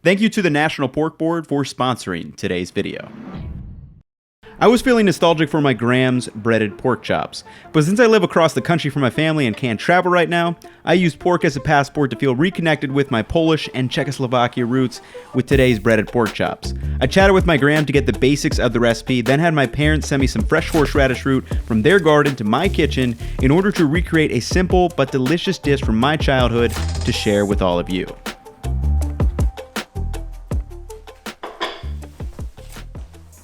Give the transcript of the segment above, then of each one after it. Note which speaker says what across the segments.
Speaker 1: Thank you to the National Pork Board for sponsoring today's video. I was feeling nostalgic for my Graham's breaded pork chops, but since I live across the country from my family and can't travel right now, I used pork as a passport to feel reconnected with my Polish and Czechoslovakia roots with today's breaded pork chops. I chatted with my Graham to get the basics of the recipe, then had my parents send me some fresh horseradish root from their garden to my kitchen in order to recreate a simple but delicious dish from my childhood to share with all of you.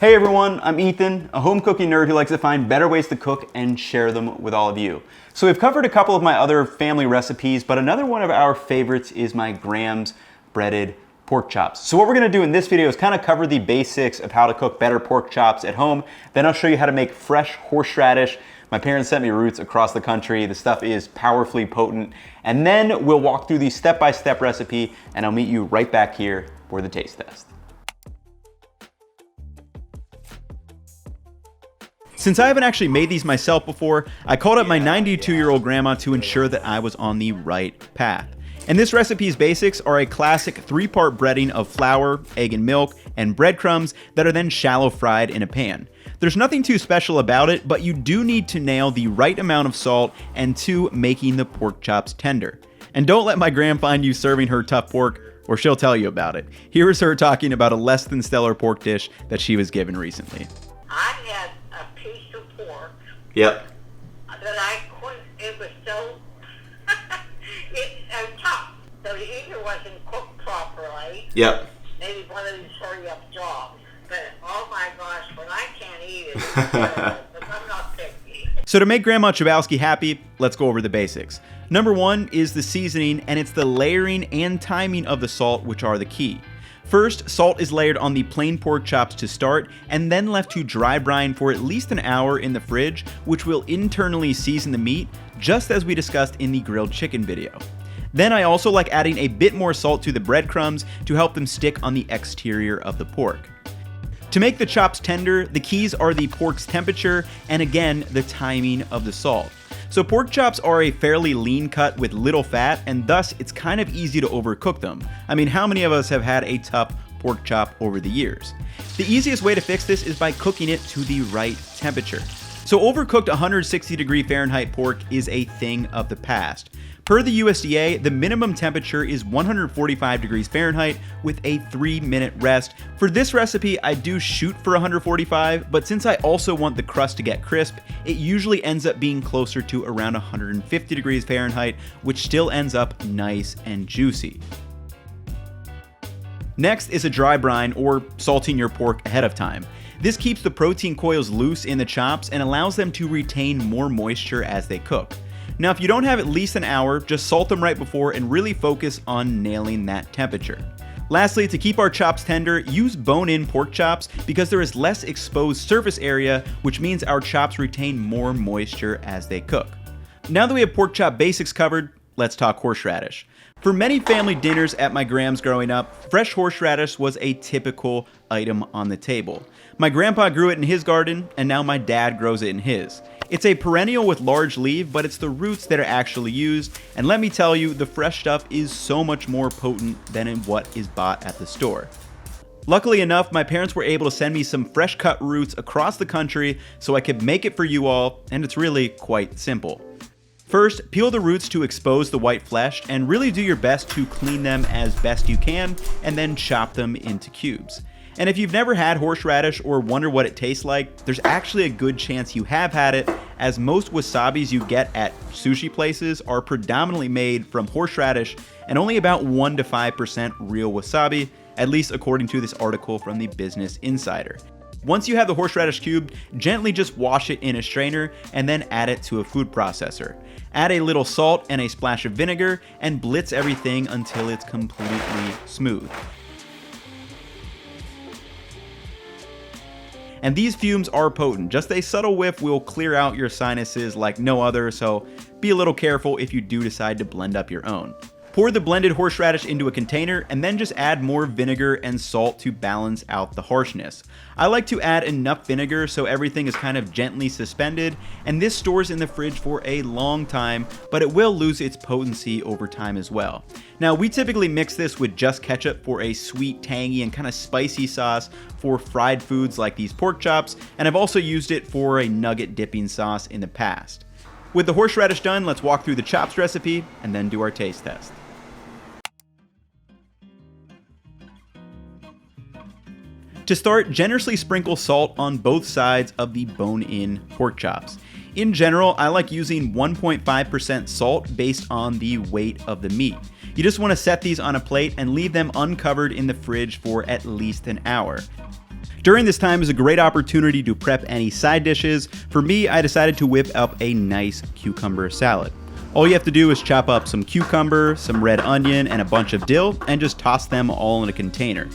Speaker 1: Hey everyone, I'm Ethan, a home cooking nerd who likes to find better ways to cook and share them with all of you. So we've covered a couple of my other family recipes, but another one of our favorites is my Graham's breaded pork chops. So what we're gonna do in this video is kind of cover the basics of how to cook better pork chops at home. Then I'll show you how to make fresh horseradish. My parents sent me roots across the country. The stuff is powerfully potent. And then we'll walk through the step-by-step recipe and I'll meet you right back here for the taste test. Since I haven't actually made these myself before, I called up my 92-year-old grandma to ensure that I was on the right path. And this recipe's basics are a classic 3-part breading of flour, egg and milk, and breadcrumbs that are then shallow fried in a pan. There's nothing too special about it, but you do need to nail the right amount of salt and making the pork chops tender. And don't let my gram find you serving her tough pork, or she'll tell you about it. Here is her talking about a less than stellar pork dish that she was given recently.
Speaker 2: I had a piece of pork.
Speaker 1: Yep.
Speaker 2: That I couldn't, it was so, tough. So it either wasn't cooked properly.
Speaker 1: Yep.
Speaker 2: Maybe one of these hurry up jobs. But oh my gosh, when I can't eat it, it's terrible, but I'm not picky.
Speaker 1: So to make Grandma Chlebowski happy, let's go over the basics. Number 1 is the seasoning, and it's the layering and timing of the salt which are the key. First, salt is layered on the plain pork chops to start, and then left to dry brine for at least an hour in the fridge, which will internally season the meat, just as we discussed in the grilled chicken video. Then I also like adding a bit more salt to the breadcrumbs to help them stick on the exterior of the pork. To make the chops tender, the keys are the pork's temperature and again, the timing of the salt. So pork chops are a fairly lean cut with little fat, and thus it's kind of easy to overcook them. I mean, how many of us have had a tough pork chop over the years? The easiest way to fix this is by cooking it to the right temperature. So overcooked 160° Fahrenheit pork is a thing of the past. Per the USDA, the minimum temperature is 145° Fahrenheit with a 3-minute rest. For this recipe, I do shoot for 145, but since I also want the crust to get crisp, it usually ends up being closer to around 150° Fahrenheit, which still ends up nice and juicy. Next is a dry brine, or salting your pork ahead of time. This keeps the protein coils loose in the chops and allows them to retain more moisture as they cook. Now, if you don't have at least an hour, just salt them right before and really focus on nailing that temperature. Lastly, to keep our chops tender, use bone-in pork chops because there is less exposed surface area, which means our chops retain more moisture as they cook. Now that we have pork chop basics covered, let's talk horseradish. For many family dinners at my Graham's growing up, fresh horseradish was a typical item on the table. My grandpa grew it in his garden, and now my dad grows it in his. It's a perennial with large leaf, but it's the roots that are actually used, and let me tell you, the fresh stuff is so much more potent than in what is bought at the store. Luckily enough, my parents were able to send me some fresh cut roots across the country so I could make it for you all, and it's really quite simple. First, peel the roots to expose the white flesh, and really do your best to clean them as best you can, and then chop them into cubes. And if you've never had horseradish or wonder what it tastes like, there's actually a good chance you have had it, as most wasabis you get at sushi places are predominantly made from horseradish and only about 1 to 5% real wasabi, at least according to this article from the Business Insider. Once you have the horseradish cubed, gently just wash it in a strainer and then add it to a food processor. Add a little salt and a splash of vinegar and blitz everything until it's completely smooth. And these fumes are potent. Just a subtle whiff will clear out your sinuses like no other, so be a little careful if you do decide to blend up your own. Pour the blended horseradish into a container and then just add more vinegar and salt to balance out the harshness. I like to add enough vinegar so everything is kind of gently suspended, and this stores in the fridge for a long time, but it will lose its potency over time as well. Now, we typically mix this with just ketchup for a sweet, tangy, and kind of spicy sauce for fried foods like these pork chops, and I've also used it for a nugget dipping sauce in the past. With the horseradish done, let's walk through the chops recipe and then do our taste test. To start, generously sprinkle salt on both sides of the bone-in pork chops. In general, I like using 1.5% salt based on the weight of the meat. You just want to set these on a plate and leave them uncovered in the fridge for at least an hour. During this time is a great opportunity to prep any side dishes. For me, I decided to whip up a nice cucumber salad. All you have to do is chop up some cucumber, some red onion, and a bunch of dill, and just toss them all in a container.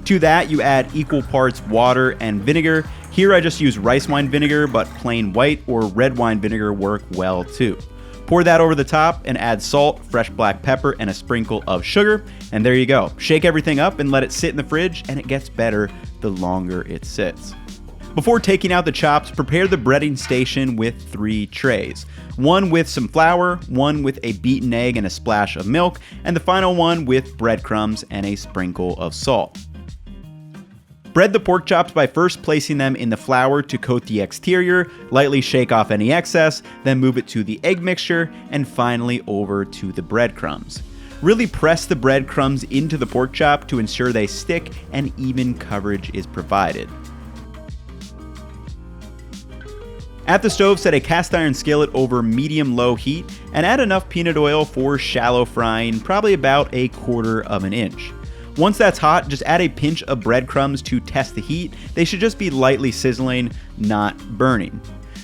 Speaker 1: To that, you add equal parts water and vinegar. Here I just use rice wine vinegar, but plain white or red wine vinegar work well too. Pour that over the top and add salt, fresh black pepper, and a sprinkle of sugar, and there you go. Shake everything up and let it sit in the fridge, and it gets better the longer it sits. Before taking out the chops, prepare the breading station with 3 trays. One with some flour, one with a beaten egg and a splash of milk, and the final one with breadcrumbs and a sprinkle of salt. Bread the pork chops by first placing them in the flour to coat the exterior, lightly shake off any excess, then move it to the egg mixture, and finally over to the breadcrumbs. Really press the breadcrumbs into the pork chop to ensure they stick and even coverage is provided. At the stove, set a cast iron skillet over medium-low heat and add enough peanut oil for shallow frying, probably about 1/4 inch. Once that's hot, just add a pinch of breadcrumbs to test the heat. They should just be lightly sizzling, not burning.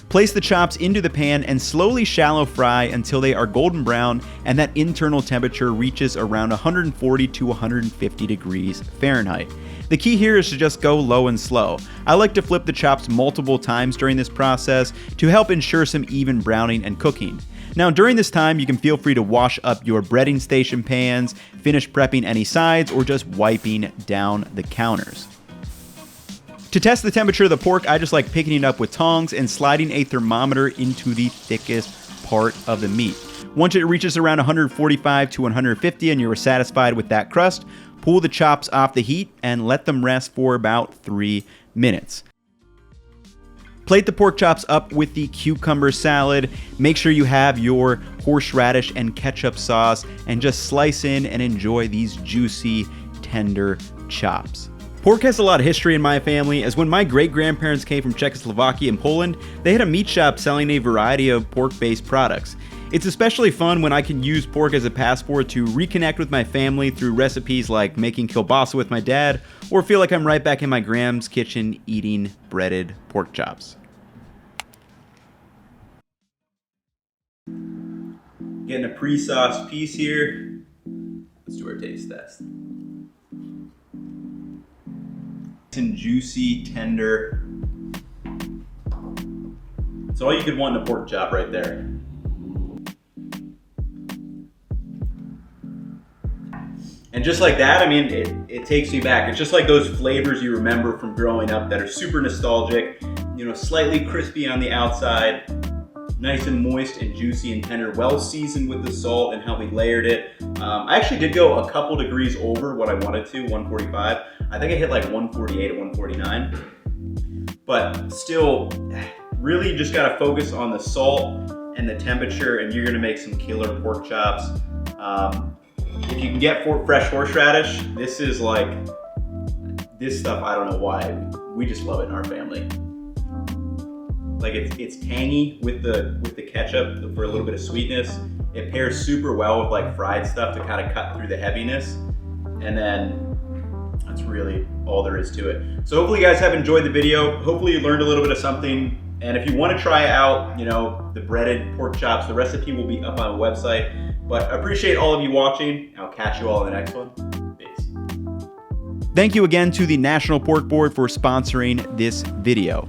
Speaker 1: Place the chops into the pan and slowly shallow fry until they are golden brown and that internal temperature reaches around 140 to 150 degrees Fahrenheit. The key here is to just go low and slow. I like to flip the chops multiple times during this process to help ensure some even browning and cooking. Now, during this time, you can feel free to wash up your breading station pans, finish prepping any sides, or just wiping down the counters. To test the temperature of the pork, I just like picking it up with tongs and sliding a thermometer into the thickest part of the meat. Once it reaches around 145 to 150 and you're satisfied with that crust, pull the chops off the heat and let them rest for about 3 minutes. Plate the pork chops up with the cucumber salad. Make sure you have your horseradish and ketchup sauce and just slice in and enjoy these juicy, tender chops. Pork has a lot of history in my family, as when my great-grandparents came from Czechoslovakia and Poland, they had a meat shop selling a variety of pork-based products. It's especially fun when I can use pork as a passport to reconnect with my family through recipes like making kielbasa with my dad, or feel like I'm right back in my grand's kitchen eating breaded pork chops. Getting a pre-sauced piece here. Let's do our taste test. And juicy, tender. It's all you could want in a pork chop right there. And just like that, I mean, it takes me back. It's just like those flavors you remember from growing up that are super nostalgic, you know, slightly crispy on the outside, nice and moist and juicy and tender, well seasoned with the salt and how we layered it. I actually did go a couple degrees over what I wanted to, 145. I think I hit like 148 or 149. But still, really just gotta focus on the salt and the temperature, and you're gonna make some killer pork chops. If you can get fresh horseradish, this is like, this stuff, I don't know why, we just love it in our family. Like it's tangy with the ketchup for a little bit of sweetness. It pairs super well with like fried stuff to kind of cut through the heaviness. And then that's really all there is to it. So hopefully you guys have enjoyed the video. Hopefully you learned a little bit of something. And if you want to try out, you know, the breaded pork chops, the recipe will be up on the website. But I appreciate all of you watching. I'll catch you all in the next one. Peace. Thank you again to the National Pork Board for sponsoring this video.